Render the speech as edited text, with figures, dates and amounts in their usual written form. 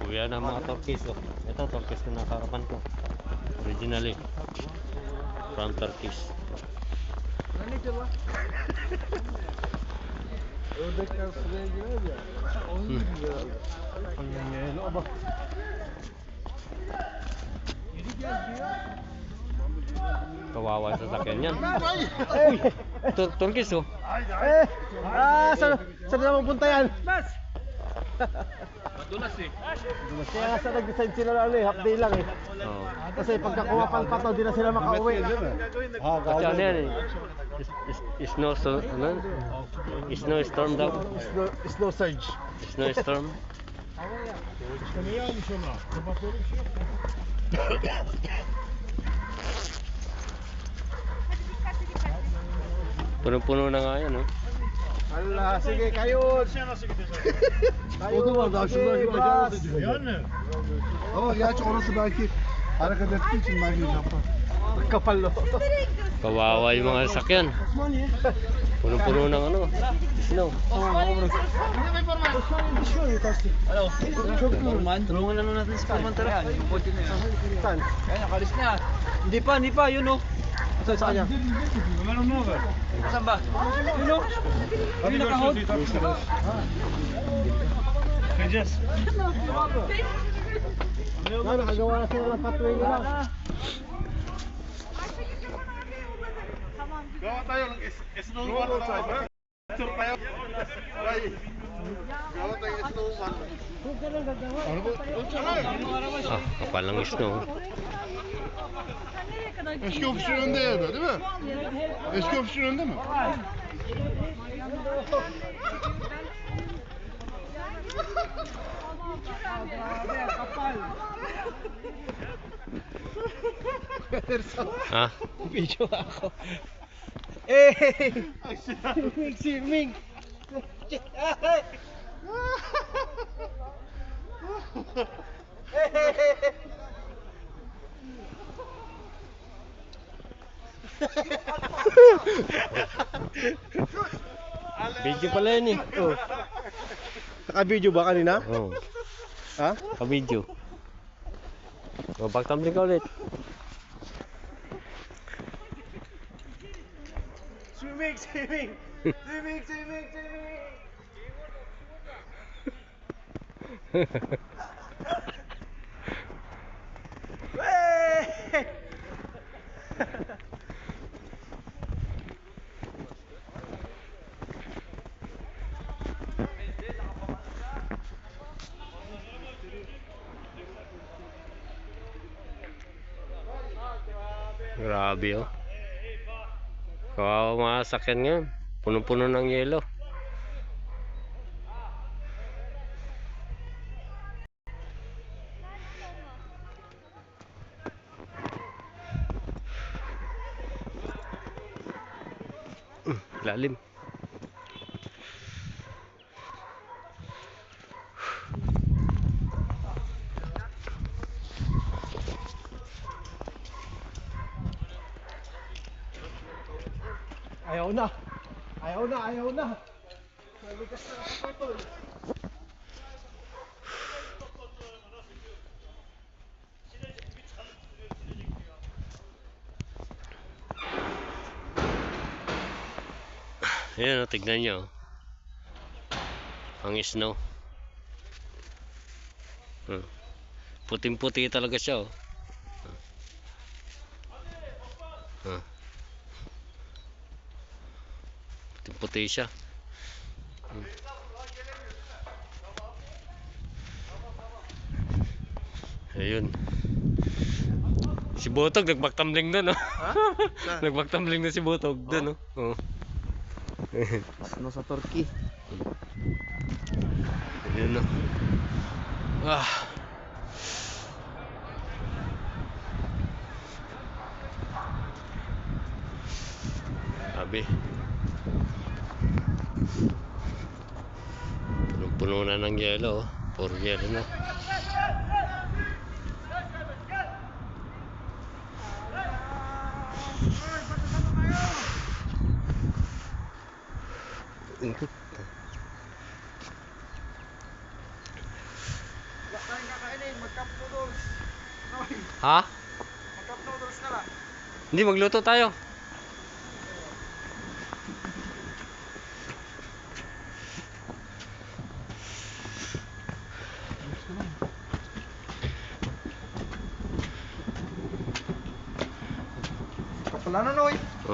Kuya na mga turkeys. Ito turkeys na nakarapan ko. Originally from Turkish. Ördekler sıraya girer ya. Onu gidiyor abi. Ona bak. Kawawa sa sasakyan yan. Turkish oh. Saan naman punta yan? Madulas eh. Kaya nga sa nag-decide sila lang half day lang eh. Oh. Kasi pagkakuha pang pato, di na sila makauwi. Kasi ano yan eh. Snowstorm daw. Snow surge. Snowstorm. Ne almış ona? Kapatıyor bir şey yok. Puno-puno na nga yan oh. Allah, sige kayo. Nasıl gidecek? O da var daha şuradan acaba da çıkacak. Yani. Ama gerçi orası belki hareket ettiği için belki yapar. Kapallo. Kawawa yung mga sasakyan. Puno-puno ng ano. Snow. Tulungan na natin si Palman tara. Saan? Kaya nakalis na. Hindi pa, yun o. Saan sa kanya? Saan ba? Yun o. Yun nakahod. Kajas. Nakagawa na sila ng pathway nila. Gawa tayo ng snowman tayo. Tour tayo. Ay. Gawa tayo ng snowman. Ah, kapal ng snow. Eski ofisinin önünde ya da değil mi? Eski ofisinin önünde mi? Ha? Video ako. Eh! Swimming! Video pala yun eh. Oh. Naka-video ba kanina? Oh. Ha? Ka-video. O, pagtambling ka ulit. Swimming! Swimming! Swimming! Swimming! Swimming! Grabe oh. Kawawa mga sasakyan ngayon. Puno-puno ng yelo. Lalim. Ayaw na! Ayaw na! Ayaw na! Nabigas na ako ito. Ayan o, tignan nyo. Ang snow. Puting-puti talaga siya oh. Puting-puti siya. Ayun. Si Botog nagbaktamling doon oh. Nagbaktamling na si Botog doon oh. Ano sa Turkey? Ayun no. Sabi. Punong-puno na ng yelo oh. Puro yelo na. Ikot. Ha? Hindi, magluto tayo. Kapal na, Noy.